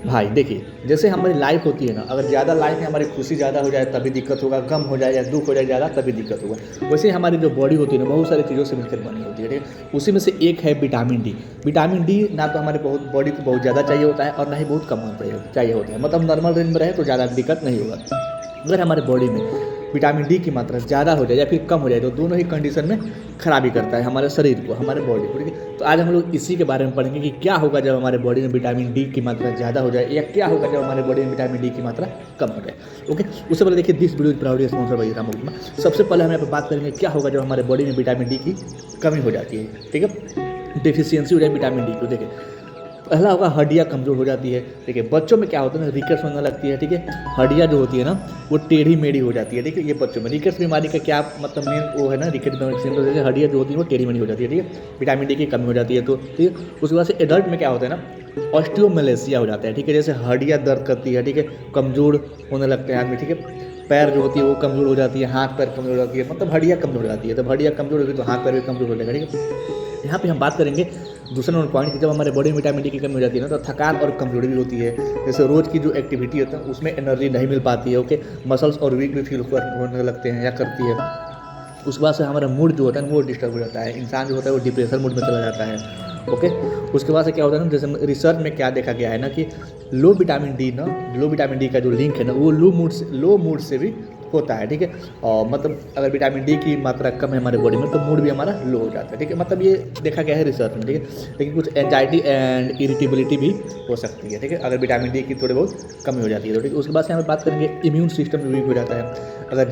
भाई देखिए, जैसे हमारी लाइफ होती है ना, अगर ज़्यादा लाइफ में हमारी खुशी ज़्यादा हो जाए तभी दिक्कत होगा, गम हो जाए या दुःख हो जाए ज़्यादा तभी दिक्कत होगा। वैसे ही हमारी जो बॉडी होती है ना, बहुत सारी चीज़ों से मिलकर बनी होती है, ठीक है? उसी में से एक है विटामिन डी। विटामिन डी ना तो हमारे बहुत बॉडी को बहुत ज़्यादा चाहिए होता है और ना ही बहुत कम चाहिए होता है। मतलब नॉर्मल रेंज में रहे तो ज़्यादा दिक्कत नहीं होगा। अगर हमारे बॉडी में विटामिन डी की मात्रा ज़्यादा हो जाए या फिर कम हो जाए तो दोनों ही कंडीशन में खराबी करता है हमारे शरीर को, हमारे बॉडी को, ठीक है? तो आज हम लोग इसी के बारे में पढ़ेंगे कि क्या होगा जब हमारे बॉडी में विटामिन डी की मात्रा ज़्यादा हो जाए या क्या होगा जब हमारे बॉडी में विटामिन डी की मात्रा कम हो जाए। ओके, उससे पहले देखिए this video is proudly sponsored by Ram Verma. सबसे पहले हम यहाँ पर बात करेंगे क्या होगा जब हमारे बॉडी में विटामिन डी की कमी हो जाती है, ठीक है? डेफिशिएंसी हो जाए विटामिन डी को। देखिए, पहला होगा हड्डियाँ कमज़ोर हो जाती है, ठीक है? बच्चों में क्या होता है ना, रिकेट्स होने लगती है, ठीक है? हड्डियाँ जो होती है ना वो टेढ़ी मेढ़ी हो जाती है, ठीक है? ये बच्चों में रिकेट्स बीमारी का क्या मतलब मेन वो है ना, रिकेट्स बीमारी सिम्टम जैसे हड्डियाँ जो होती है वो टेढ़ी मेढ़ी हो जाती है, ठीक है? विटामिन डी की कमी हो जाती है तो, ठीक है? उसके बाद से एडल्ट में क्या होता है ना, ऑस्टियोमेलेसिया हो जाता है, ठीक है? जैसे हड्डियाँ दर्द करती है, ठीक है? कमज़ोर होने लगते हैं आदमी, ठीक है? पैर जो होती है वो कमज़ोर हो जाती है, हाथ पैर कमज़ोर हो जाती है, मतलब हड्डियाँ कमज़ोर हो जाती है। जब हड्डियाँ कमज़ोर होगी तो हाथ पैर भी कमज़ोर हो जाएगा, ठीक है? यहाँ पे हम बात करेंगे दूसरा नंबर पॉइंट कि जब हमारे बॉडी में विटामिन डी की कमी हो जाती है ना तो थकान और कमजोरी भी होती है। जैसे रोज़ की जो एक्टिविटी होती है उसमें एनर्जी नहीं मिल पाती है, ओके? मसल्स और वीक भी फील होने लगते हैं या करती है। उसके बाद से हमारा मूड जो होता है वो डिस्टर्ब हो जाता है, इंसान जो होता है वो डिप्रेशन मूड में चला जाता है, ओके? उसके बाद से क्या होता है ना, जैसे रिसर्च में क्या देखा गया है ना कि लो विटामिन डी का जो लिंक है ना वो लो मूड से भी होता है, ठीक है? और मतलब अगर विटामिन डी की मात्रा कम है हमारे बॉडी में तो मूड भी हमारा लो हो जाता है, ठीक है? मतलब ये देखा गया है रिसर्च में, ठीक है? लेकिन कुछ एंजाइटी एंड इरिटेबिलिटी भी हो सकती है, ठीक है? अगर विटामिन डी की थोड़ी बहुत कमी हो जाती है तो, ठीक है? उसके बाद से हम बात करेंगे इम्यून सिस्टम वीक हो जाता है। अगर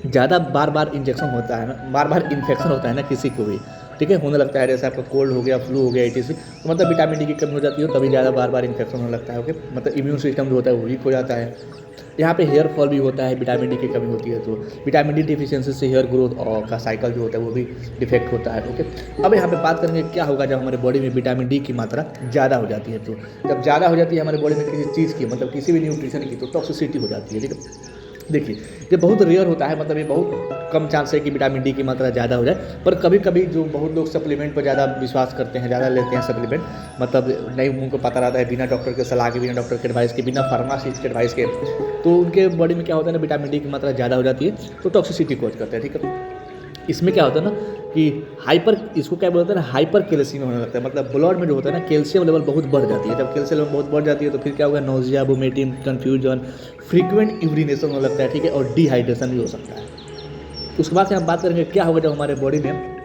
ज़्यादा बार बार इंजेक्शन होता है ना, बार बार इन्फेक्शन होता है ना किसी को भी, ठीक है? होने लगता है, जैसे आपका कोल्ड हो गया, फ्लू हो गया, etc, तो मतलब विटामिन डी की कमी हो जाती है तभी ज़्यादा बार बार इन्फेक्शन होने लगता है, ओके? मतलब इम्यून सिस्टम जो होता है वो वीक हो जाता है। यहाँ पे हेयर फॉल भी होता है, विटामिन डी की कमी होती है तो विटामिन डी डिफिशियंसी से हेयर ग्रोथ और का साइकिल जो होता है वो भी डिफेक्ट होता है, ओके? अब यहाँ पे बात करेंगे क्या होगा जब हमारे बॉडी में विटामिन डी की मात्रा ज़्यादा हो जाती है। तो जब ज़्यादा हो जाती है हमारे बॉडी में किसी चीज़ की, मतलब किसी भी न्यूट्रिशन की, तो टॉक्सिसिटी हो जाती है, ठीक है? देखिए, ये बहुत रेयर होता है, मतलब ये बहुत कम चांस है कि विटामिन डी की मात्रा ज़्यादा हो जाए, पर कभी कभी जो बहुत लोग सप्लीमेंट पर ज़्यादा विश्वास करते हैं, ज़्यादा लेते हैं सप्लीमेंट, मतलब नहीं उनको पता रहता है, बिना डॉक्टर के सलाह के, बिना डॉक्टर के एडवाइस के, बिना फार्मासिस्ट के एडवाइस के, तो उनके बॉडी में क्या होता है ना, विटामिन डी की मात्रा ज़्यादा हो जाती है तो टॉक्सिसिटी कॉज करते हैं, ठीक है? इसमें क्या होता है ना कि इसको क्या बोलते हैं ना, हाइपर कैल्शियम होने लगता है। मतलब ब्लड में जो होता है ना कैल्शियम लेवल बहुत बढ़ जाती है। जब कैल्शियम लेवल बहुत बढ़ जाती है तो फिर क्या होगा, nausea, vomiting, confusion, frequent urination होने लगता है, ठीक है? और डिहाइड्रेशन भी हो सकता है। उसके बाद से हम बात करेंगे क्या होगा जब हमारे बॉडी में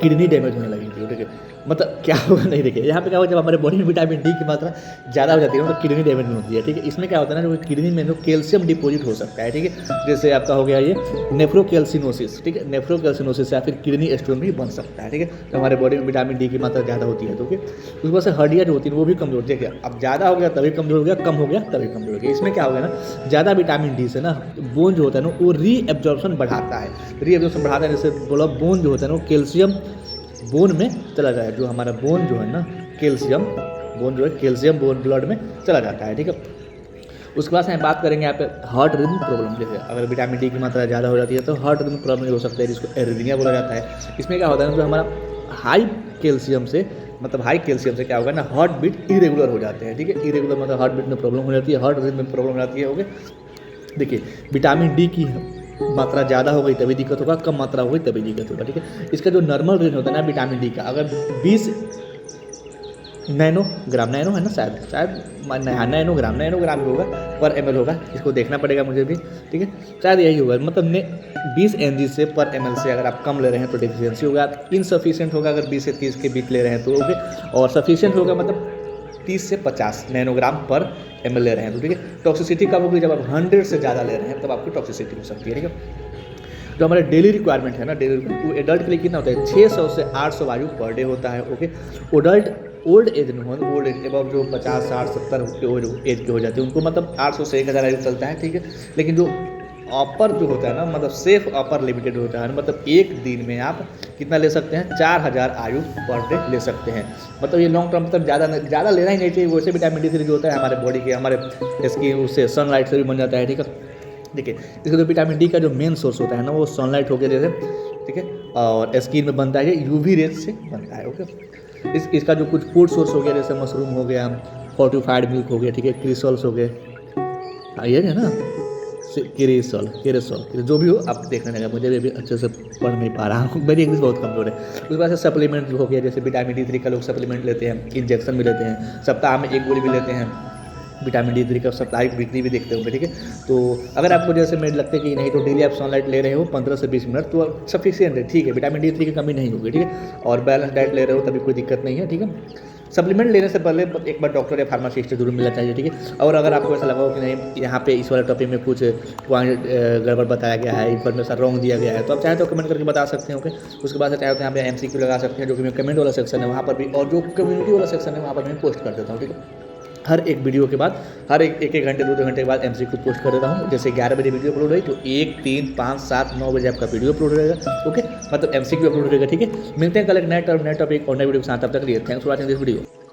किडनी डैमेज होने लगी थी, ठीक है? मतलब क्या होगा, नहीं देखिए यहाँ पे क्या होगा जब हमारे बॉडी में विटामिन डी की मात्रा ज़्यादा हो जाती है तो किडनी डैमेज नहीं होती है, ठीक है? इसमें क्या होता है ना, जो किडनी में जो कैल्शियम डिपॉजिट हो सकता है, ठीक है? जैसे आपका हो गया ये नेफ्रोकैल्सिनोसिस, ठीक है? नेफ्रोकैल्सिनोसिस से या फिर किडनी स्टोन भी बन सकता है, ठीक है? तो हमारे बॉडी में विटामिन डी की मात्रा ज़्यादा होती है तो, ओके? उसके बाद से हड्डियाँ जो होती है वो भी कमजोर, देखिए अब ज़्यादा हो गया तभी कमजोर हो गया, कम हो गया तभी कमजोर हो गया। इसमें क्या होगा ना, ज़्यादा विटामिन डी से ना बोन जो होता है ना वो रीएब्जॉर्प्शन बढ़ाता है, रीएब्जॉर्प्शन बढ़ाता है। जैसे बोला बोन जो होता है ना वो कैल्शियम बोन में चला जाए, जो हमारा बोन जो है ना कैल्शियम बोन जो है कैल्शियम बोन ब्लड में चला जाता है, ठीक है? उसके बाद से हम बात करेंगे यहाँ पे हार्ट रिदम प्रॉब्लम। जैसे अगर विटामिन डी की मात्रा ज़्यादा हो जाती है तो हार्ट रिदम प्रॉब्लम हो सकता है, जिसको एरिथमिया बोला जाता है। इसमें क्या होता है, जो हमारा हाई कैल्शियम से क्या होगा ना, हार्ट बीट इरेगुलर हो जाते हैं, ठीक है? इरेगुलर मतलब हार्ट बीट में प्रॉब्लम हो जाती है, हार्ट रिदम में प्रॉब्लम हो जाती है, ओके? देखिए, विटामिन डी की मात्रा ज़्यादा हो गई तभी दिक्कत होगा, कम मात्रा हो गई तभी दिक्कत होगा, ठीक है? इसका जो नॉर्मल रेंज होता है ना विटामिन डी का, अगर 20 नैनोग्राम, नैनो है ना, नैनोग्राम होगा पर ml होगा, इसको देखना पड़ेगा मुझे भी, ठीक है? शायद यही होगा, मतलब 20 mg से पर ml से अगर आप कम ले रहे हैं तो डिफिशियंसी होगा, इनसफिशिएंट होगा अगर 20 से 30 के बीच ले रहे हैं तो, ओके? और सफिशिएंट होगा मतलब 30 से 50 नैनोग्राम पर ml ले रहे हैं तो, ठीक है? टॉक्सिसिटी कब होगी, जब आप 100 से ज़्यादा ले रहे हैं तब आपकी टॉक्सिसिटी हो सकती है, ठीक है? जो हमारे डेली रिक्वायरमेंट है ना, डेली रिक्वायरमेंट वो एडल्ट के लिए कितना होता है, 600 से 800 वायु पर डे होता है, ओके? ओल्ड एज में हो, ओल्ड एज एबव जो 50, 60, 70 के एज के हो जाते हैं उनको मतलब 800 से 1000 आयु चलता है, ठीक है? लेकिन जो अपर जो होता है ना, मतलब सेफ अपर लिमिटेड होता है, मतलब एक दिन में आप कितना ले सकते हैं, 4000 आयु पर डे ले सकते हैं। मतलब ये लॉन्ग टर्म मतलब ज़्यादा लेना ही नहीं चाहिए। वैसे विटामिन डी जो होता है हमारे बॉडी के, हमारे स्किन उससे सनलाइट से भी बन जाता है, ठीक है? देखिए, इसका जो विटामिन डी का जो मेन सोर्स होता है ना वो सनलाइट हो गया जैसे, ठीक है? और स्किन में बनता है यूवी रेज से बनता है, ओके? इसका जो कुछ फूड सोर्स हो गया, जैसे मशरूम हो गया, फोर्टिफाइड मिल्क हो गया, ठीक है, क्रिसल्स हो गए, ये है ना, केरेसोल जो भी हो आप देखने लगा, मुझे भी अभी अच्छे से पढ़ नहीं पा रहा हूँ, मेरी इंग्लिश बहुत कमज़ोर है। उसके बाद से सप्लीमेंट हो गया, जैसे विटामिन D3 का लोग सप्लीमेंट लेते हैं, इंजेक्शन भी लेते हैं, सप्ताह में 1 गोली भी लेते हैं विटामिन D3 का, साप्ताहिक बिक्री भी देखते होंगे, ठीक है। तो अगर आपको जैसे मेरे लगता है कि नहीं, तो डेली आप सनलाइट ले रहे हो 15 से 20 मिनट तो सफिशियंट है, ठीक है, विटामिन D3 की कमी नहीं होगी, ठीक है, और बैलेंस डाइट ले रहे हो तभी कोई दिक्कत नहीं है, ठीक है। सप्लीमेंट लेने से पहले एक बार डॉक्टर या फार्मासिस्ट से जरूर मिलना चाहिए, ठीक है। और अगर आपको ऐसा लगा हो कि नहीं यहाँ पे इस वाले टॉपिक में कुछ पॉइंट गड़बड़ बताया गया है, इन्फॉर्मेशन रॉन्ग दिया गया है, तो आप चाहे तो कमेंट करके बता सकते हैं, ओके। उसके बाद से चाहे तो यहाँ पे MCQ लगा सकते हैं, जो कि मैं कमेंट वाला सेक्शन है वहाँ पर भी, और जो कम्युनिटी वाला सेक्शन है वहाँ पर मैं पोस्ट कर देता हूँ, ठीक है। हर एक वीडियो के बाद, हर एक घंटे 2 घंटे के बाद MCQ पोस्ट कर देता हूँ। जैसे 11 बजे वीडियो अपलोड हुई तो 1, 3, 5, 7, 9 बजे आपका वीडियो अपलोड रहेगा, ओके, मतलब MCQ अपलोड रहेगा, ठीक है। मिलते हैं कल एक नए टॉपिक और नए वीडियो के साथ, तब तक लिए thanks for watching this video.